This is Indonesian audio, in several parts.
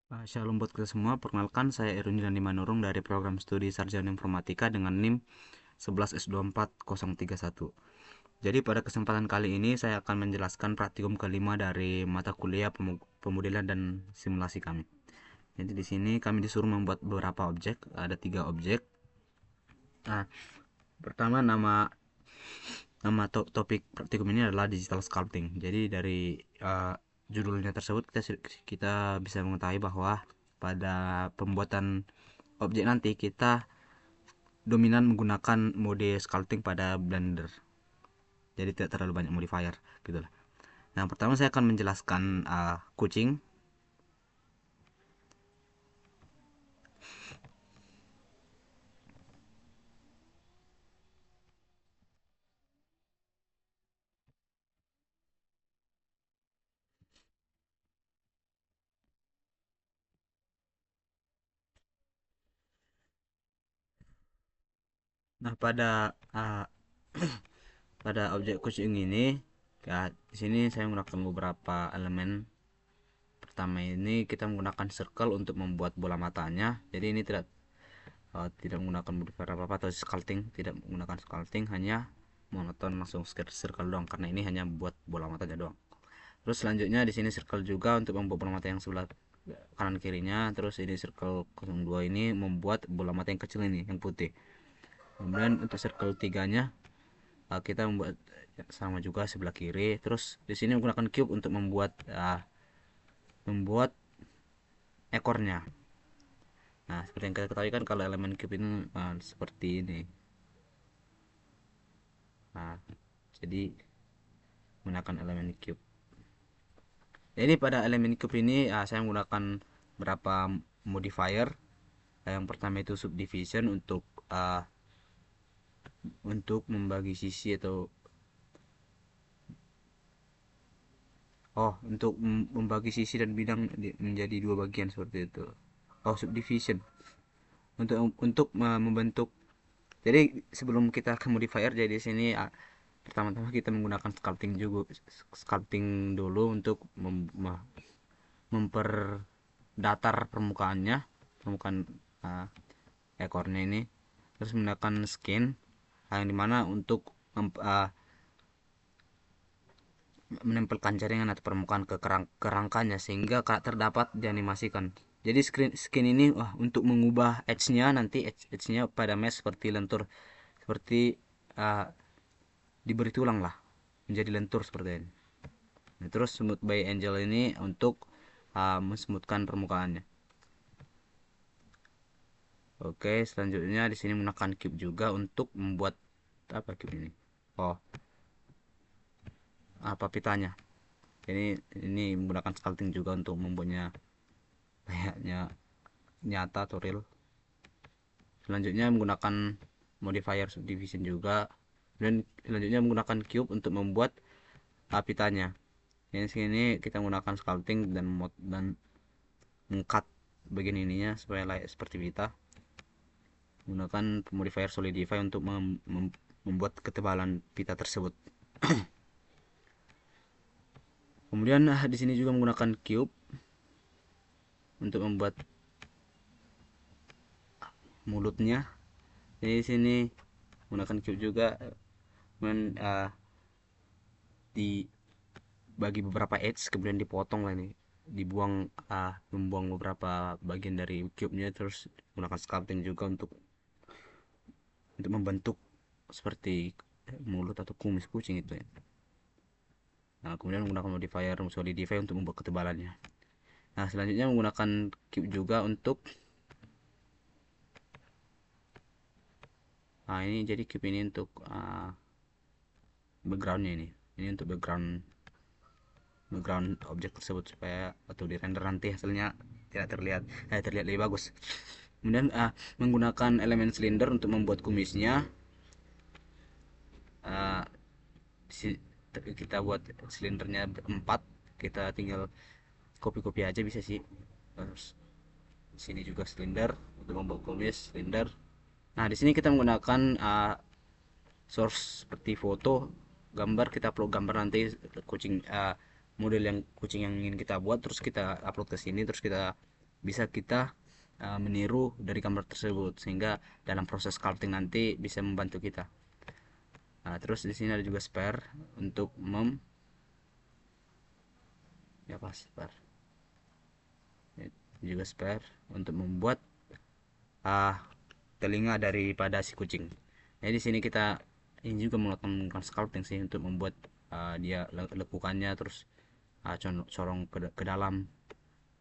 Shalom buat kita semua, perkenalkan saya Erwin Dandi Manurung dari program studi Sarjana Informatika dengan NIM 11S24031. Jadi pada kesempatan kali ini saya akan menjelaskan praktikum kelima dari mata kuliah pemodelan dan simulasi kami. Jadi di sini kami disuruh membuat beberapa objek, ada 3 objek. Nah, pertama topik praktikum ini adalah digital sculpting. Jadi dari judulnya tersebut kita bisa mengetahui bahwa pada pembuatan objek nanti kita dominan menggunakan mode sculpting pada Blender. Jadi tidak terlalu banyak modifier gitu lah. Nah, pertama saya akan menjelaskan kucing. Nah, uh, pada objek kucing ini ya, di sini saya menggunakan beberapa elemen. Pertama ini kita menggunakan circle untuk membuat bola matanya. Jadi ini tidak menggunakan modifier apa apa atau sculpting, tidak menggunakan sculpting, hanya monoton langsung circle doang karena ini hanya buat bola matanya doang. Terus selanjutnya di sini circle juga untuk membuat bola mata yang sebelah kanan kirinya. Terus ini circle 02 ini membuat bola mata yang kecil ini yang putih. Kemudian untuk circle 3-nya kita membuat sama juga sebelah kiri. Terus di sini menggunakan cube untuk membuat ekornya. Nah, seperti yang kita ketahui kan kalau elemen cube ini seperti ini. Nah, jadi menggunakan elemen cube. Jadi pada elemen cube ini saya menggunakan beberapa modifier. Yang pertama itu subdivision untuk membagi sisi atau untuk membagi sisi dan bidang menjadi 2 bagian seperti itu. Subdivision untuk membentuk. Jadi sebelum kita ke modifier, jadi sini pertama-tama kita menggunakan sculpting dulu untuk memperdatar permukaan ekornya ini. Terus menggunakan skin yang dimana untuk menempelkan jaringan atau permukaan ke kerangkanya sehingga karakter dapat dianimasikan. Jadi skin ini untuk mengubah edge-nya, nanti edge-nya pada mesh seperti lentur, seperti uh, diberi tulang lah, menjadi lentur seperti ini. Nah, terus smooth by angel ini untuk mensmoothkan permukaannya. Oke, selanjutnya di sini menggunakan cube juga untuk membuat apa cube ini? Oh, apa pitanya? Ini menggunakan sculpting juga untuk membuatnya kayaknya nyata atau real. Selanjutnya menggunakan modifier subdivision juga, dan selanjutnya menggunakan cube untuk membuat pitanya. Ini sini kita menggunakan sculpting dan mengcut bagian ininya supaya layak seperti pita. Menggunakan modifier solidify untuk membuat ketebalan pita tersebut. Kemudian di sini juga menggunakan cube untuk membuat mulutnya. Jadi di sini menggunakan cube juga, kemudian dibagi beberapa edge, kemudian dipotong lah ini, membuang beberapa bagian dari cube-nya, terus menggunakan sculpting juga untuk membentuk seperti mulut atau kumis kucing itu ya. Nah, kemudian menggunakan modifier solidify untuk membuat ketebalannya. Nah, selanjutnya menggunakan cube juga untuk ini, jadi cube ini untuk backgroundnya ini untuk background objek tersebut supaya waktu di render nanti hasilnya tidak terlihat lebih bagus. Kemudian menggunakan elemen silinder untuk membuat kumisnya. uh, kita buat silindernya 4, kita tinggal copy aja bisa sih. Terus sini juga silinder untuk membuat kumis silinder. Nah, di sini kita menggunakan source seperti foto, gambar. Kita upload gambar nanti model yang kucing yang ingin kita buat, terus kita upload ke sini, terus kita bisa kita meniru dari gambar tersebut, sehingga dalam proses sculpting nanti bisa membantu kita. Nah, terus di sini ada juga spare untuk ya pas spare juga spare untuk membuat uh, telinga daripada si kucing. Jadi di sini kita ini juga melakukan sculpting sih untuk membuat dia lekukannya, terus corong ke dalam,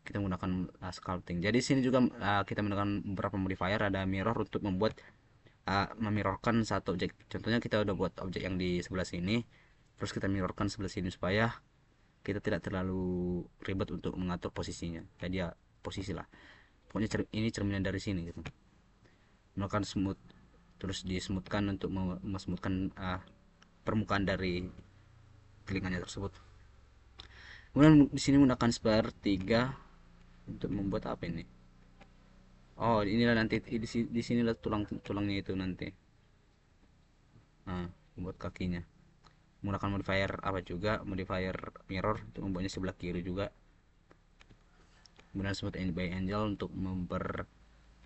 kita menggunakan sculpting. Jadi di sini juga kita menggunakan beberapa modifier, ada mirror untuk membuat memirrorkan satu objek. Contohnya kita udah buat objek yang di sebelah sini, terus kita mirrorkan sebelah sini supaya kita tidak terlalu ribet untuk mengatur posisinya. Jadi ya posisi lah. Pokoknya ini cerminan dari sini gitu. Melakukan smooth, terus di smoothkan untuk memsmoothkan permukaan dari telinganya tersebut. Kemudian di sini menggunakan spare 3 untuk membuat apa ini? Oh, inilah nanti di sinilah tulangnya itu nanti. Nah, membuat kakinya. Menggunakan modifier apa juga, modifier mirror untuk membuatnya sebelah kiri juga. Kemudian smooth by angel untuk memper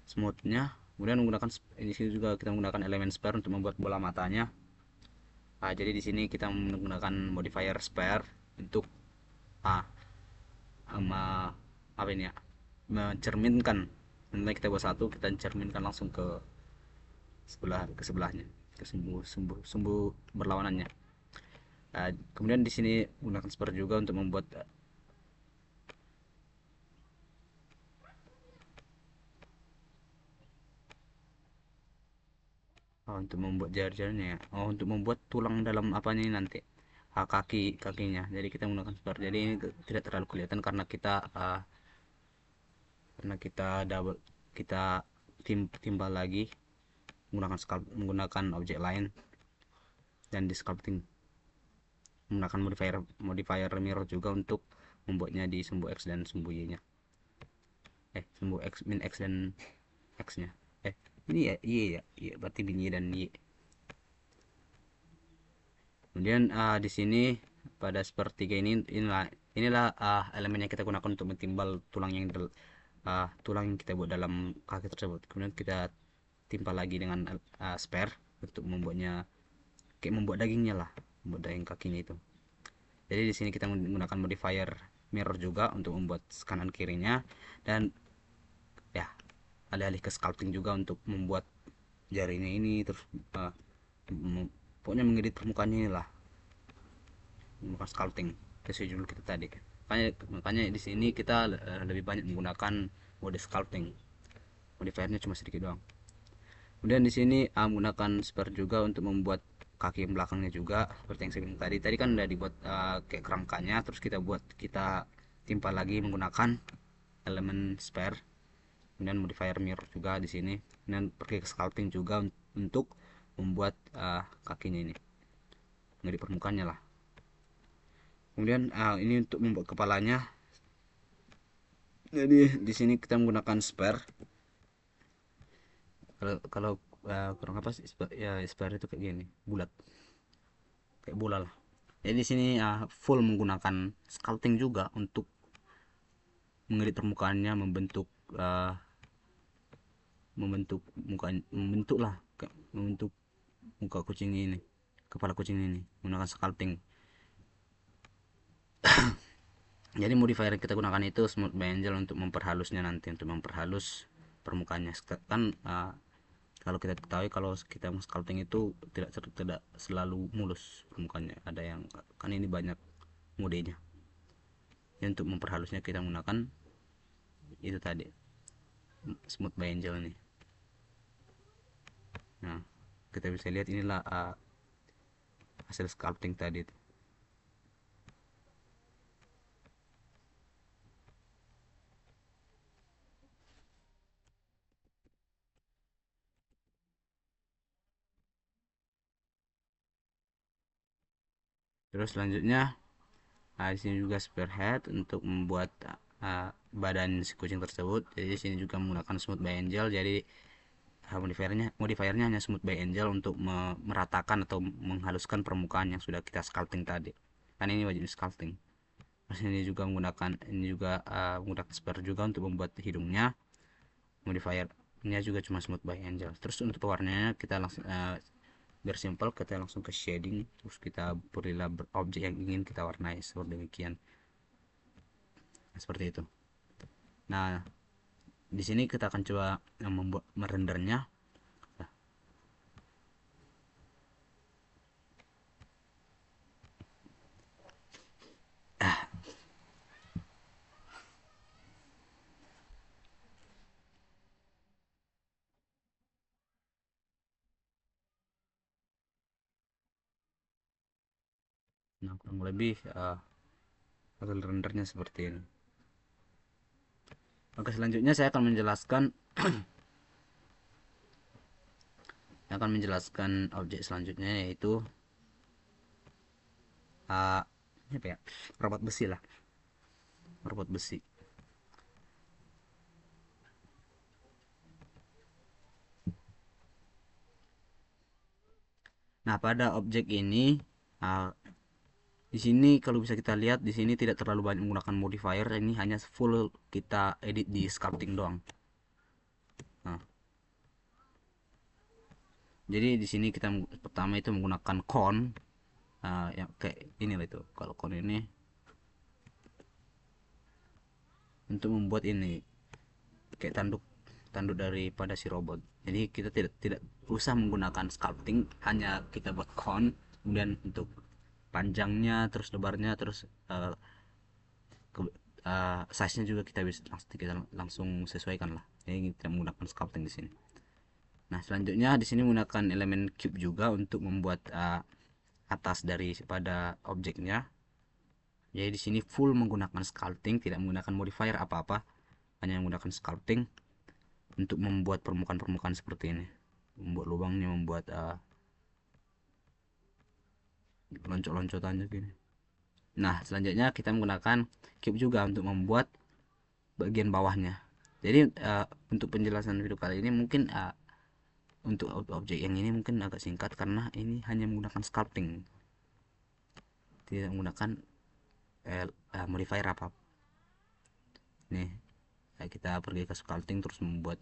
smoothnya. Kemudian menggunakan di sini juga kita menggunakan elemen spare untuk membuat bola matanya. Jadi di sini kita menggunakan modifier spare untuk ah, apa ini ya, mencerminkan. Nanti kita buat satu, kita cerminkan langsung ke sebelahnya, ke sumbu berlawanannya. Kemudian di sini menggunakan spare juga untuk membuat untuk membuat jari-jarinya ya. Untuk membuat tulang dalam apanya ini nanti, kakinya. Jadi kita menggunakan spare. Jadi ini tidak terlalu kelihatan karena kita timbal lagi menggunakan objek lain, dan di sculpting menggunakan modifier mirror juga untuk membuatnya di sumbu X dan sumbu Y nya, sumbu X min X dan X nya, ini ya Y ya, Y berarti min Y dan Y. Kemudian di sini pada sepertiga inilah elemen yang kita gunakan untuk mentimbal tulang yang kita buat dalam kaki tersebut. Kemudian kita timpal lagi dengan spare untuk membuatnya kayak membuat dagingnya lah, membuat daging kakinya itu. Jadi di sini kita menggunakan modifier mirror juga untuk membuat kanan kirinya, dan ya alih-alih ke sculpting juga untuk membuat jarinya ini, terus pokoknya mengedit permukaannya inilah, bukan sculpting sesuai judul kita tadi. Makanya di sini kita lebih banyak menggunakan mode sculpting, modifiernya cuma sedikit doang. Kemudian di sini menggunakan spare juga untuk membuat kaki yang belakangnya juga seperti yang saya bilang tadi kan udah dibuat kayak kerangkanya, terus kita timpal lagi menggunakan elemen spare. Kemudian modifier mirror juga di sini, dan pergi ke sculpting juga untuk membuat kakinya ini menjadi permukaannya lah. Kemudian ini untuk membuat kepalanya. Jadi di sini kita menggunakan spare. Kalau kurang apa sih ya, spare itu kayak gini, bulat kayak bola lah. Jadi di sini full menggunakan sculpting juga untuk mengedit permukaannya, uh, membentuk lah, membentuk muka kucing ini, kepala kucing ini menggunakan sculpting. Jadi modifier yang kita gunakan itu smooth by angel untuk memperhalusnya nanti, untuk memperhalus permukaannya kan. Kalau kita ketahui kalau kita sculpting itu tidak selalu mulus permukaannya, ada yang kan ini banyak modenya. Ya, untuk memperhalusnya kita menggunakan itu tadi, smooth by angel ini. Nah, kita bisa lihat inilah hasil sculpting tadi itu. Terus selanjutnya di sini juga spearhead untuk membuat badan si kucing tersebut. Jadi di sini juga menggunakan smooth by angel. Jadi modifiernya hanya smooth by angel untuk meratakan atau menghaluskan permukaan yang sudah kita sculpting tadi. Kan ini wajib sculpting. Terus ini juga menggunakan spare juga untuk membuat hidungnya. Modifiernya juga cuma smooth by angel. Terus untuk pewarnanya kita langsung biar simple, kita langsung ke shading, terus kita berilah objek yang ingin kita warnai seperti demikian. Nah, seperti itu. Nah, di sini kita akan coba membuat merendernya. Nah, kurang lebih hasil rendernya seperti ini. Oke, selanjutnya saya akan menjelaskan objek selanjutnya, yaitu apa ya, robot besi lah, robot besi. Nah, pada objek ini di sini kalau bisa kita lihat, di sini tidak terlalu banyak menggunakan modifier, ini hanya full kita edit di sculpting doang. Nah, jadi di sini kita pertama itu menggunakan cone, yang kayak ini lah itu. Kalau cone ini untuk membuat ini kayak tanduk tanduk daripada si robot. Jadi kita tidak usah menggunakan sculpting, hanya kita buat cone, kemudian untuk panjangnya, terus lebarnya, terus size-nya juga kita langsung sesuaikan lah. Jadi kita menggunakan sculpting di sini. Nah, selanjutnya di sini menggunakan elemen cube juga untuk membuat atas dari pada objeknya. Jadi di sini full menggunakan sculpting, tidak menggunakan modifier apa-apa, hanya menggunakan sculpting untuk membuat permukaan-permukaan seperti ini, membuat lubangnya, membuat loncot-loncotannya gini. Nah, selanjutnya kita menggunakan cube juga untuk membuat bagian bawahnya. Jadi untuk penjelasan video kali ini mungkin untuk objek yang ini mungkin agak singkat karena ini hanya menggunakan sculpting, tidak menggunakan modifier apa. Nih, kita pergi ke sculpting terus membuat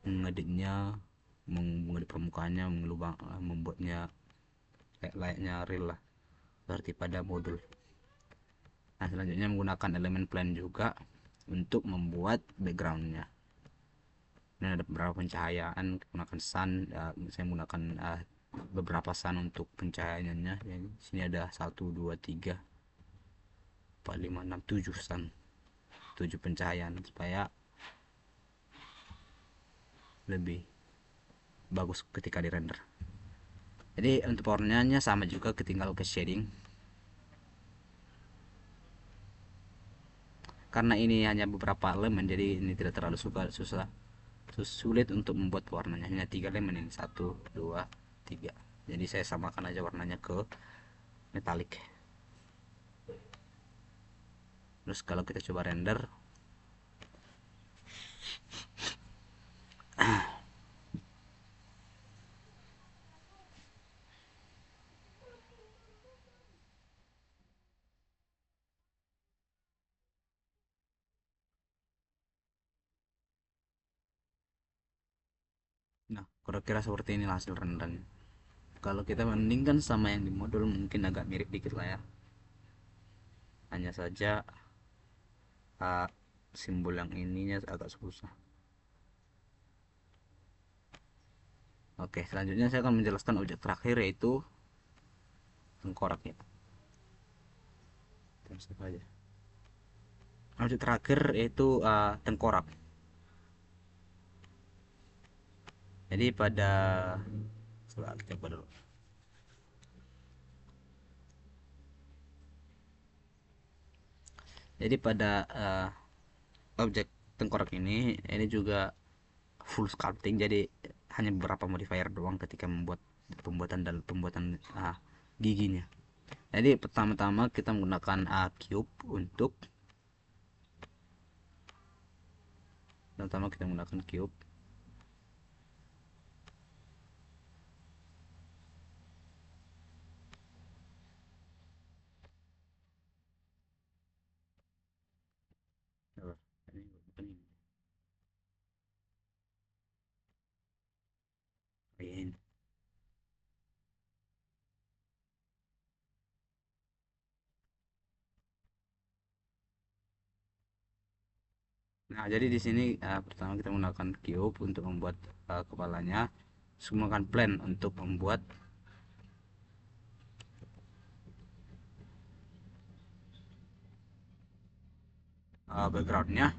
mengeditnya, mengedit permukaannya, mengubah, membuatnya layaknya real lah, seperti pada modul. Nah, selanjutnya menggunakan elemen plane juga untuk membuat backgroundnya. Ini ada beberapa pencahayaan menggunakan sun, saya menggunakan beberapa sun untuk pencahayaannya. Jadi sini ada 1 2 3 4 5 6 7 sun, 7 pencahayaan supaya lebih bagus ketika di render. Jadi untuk warnanya sama juga, ketinggal ke shading. Karena ini hanya beberapa elemen, jadi ini tidak terlalu sulit untuk membuat warnanya. Hanya 3 elemen ini, 1 2 3. Jadi saya samakan aja warnanya ke metalik. Terus kalau kita coba render, nah kira-kira seperti ini hasil rendernya. Kalau kita bandingkan sama yang di modul mungkin agak mirip dikit lah ya, hanya saja simbol yang ininya agak susah. Oke, selanjutnya saya akan menjelaskan objek terakhir, yaitu tengkorak ya. Aja. Objek terakhir yaitu tengkorak. Jadi pada kita coba dulu. Jadi pada objek tengkorak ini juga full sculpting, jadi hanya beberapa modifier doang ketika membuat pembuatan giginya. Jadi pertama-tama kita menggunakan cube untuk Nah, jadi di sini pertama kita menggunakan cube untuk membuat kepalanya, terus menggunakan plan untuk membuat backgroundnya,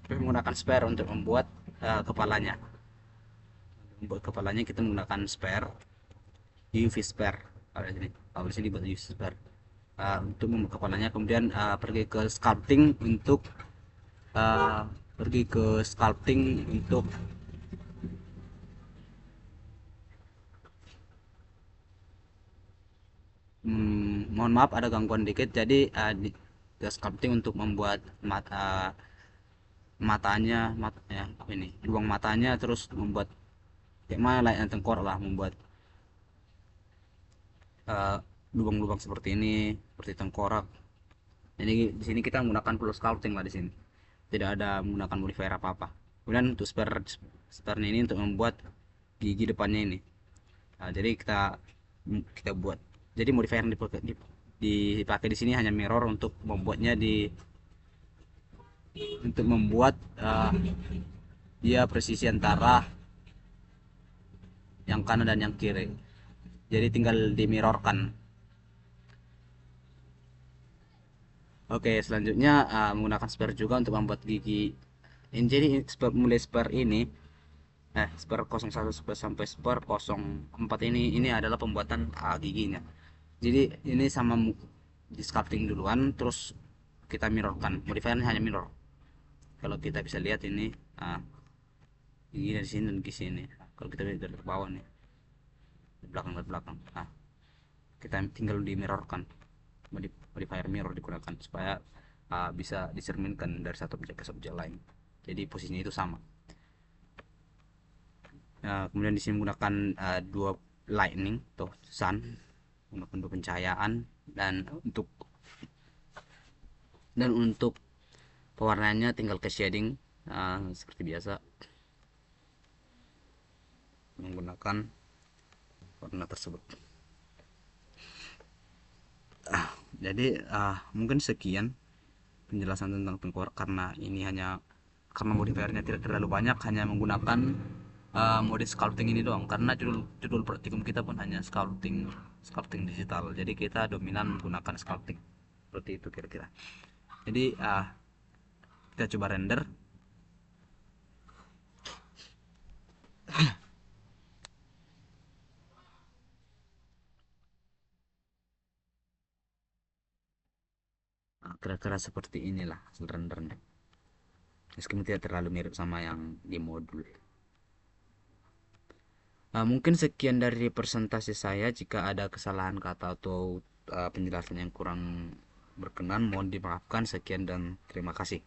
terus menggunakan spare untuk membuat kepalanya. Untuk membuat kepalanya kita menggunakan spare, UV spare. Kalau di sini buat UV spare. Untuk membuat kepalanya, kemudian pergi ke sculpting untuk uh, mohon maaf ada gangguan dikit. Jadi ke sculpting untuk membuat matanya ini lubang matanya, terus membuat kayak mana layaknya tengkorak lah, membuat eh, lubang-lubang seperti ini, seperti tengkorak. Jadi di sini kita menggunakan full sculpting lah di sini. Tidak ada menggunakan modifier apa-apa. Kemudian untuk spare ini untuk membuat gigi depannya ini. Nah, jadi kita buat. Jadi modifier yang dipakai di sini hanya mirror untuk membuatnya untuk membuat dia presisi antara yang kanan dan yang kiri. Jadi tinggal dimirrorkan. Oke, selanjutnya menggunakan spare juga untuk membuat gigi. Ini jadi mulai spare ini, spare 01 sampai spare 04 ini adalah pembuatan giginya. Jadi ini sama di sculpting duluan, terus kita mirrorkan. Modifiernya hanya mirror. Kalau kita bisa lihat ini gigi dari sini dan gigi sini. Kalau kita lihat dari bawah nih, dari belakang. Nah, kita tinggal di mirrorkan. Modifier mirror digunakan supaya bisa dicerminkan dari satu objek ke objek lain. Jadi posisinya itu sama. Kemudian di sini menggunakan dua lightning atau sun, menggunakan dua pencahayaan, dan untuk pewarnaannya tinggal ke shading seperti biasa menggunakan warna tersebut. Jadi mungkin sekian penjelasan tentang tengkorak, karena modifiernya tidak terlalu banyak, hanya menggunakan mode sculpting ini doang, karena judul praktikum kita pun hanya sculpting digital, jadi kita dominan menggunakan sculpting seperti itu kira-kira. Jadi kita coba render. Kira-kira seperti inilah hasil rendernya, meskipun tidak terlalu mirip sama yang di modul. Mungkin sekian dari presentasi saya. Jika ada kesalahan kata atau penjelasan yang kurang berkenan, mohon dimaafkan. Sekian dan terima kasih.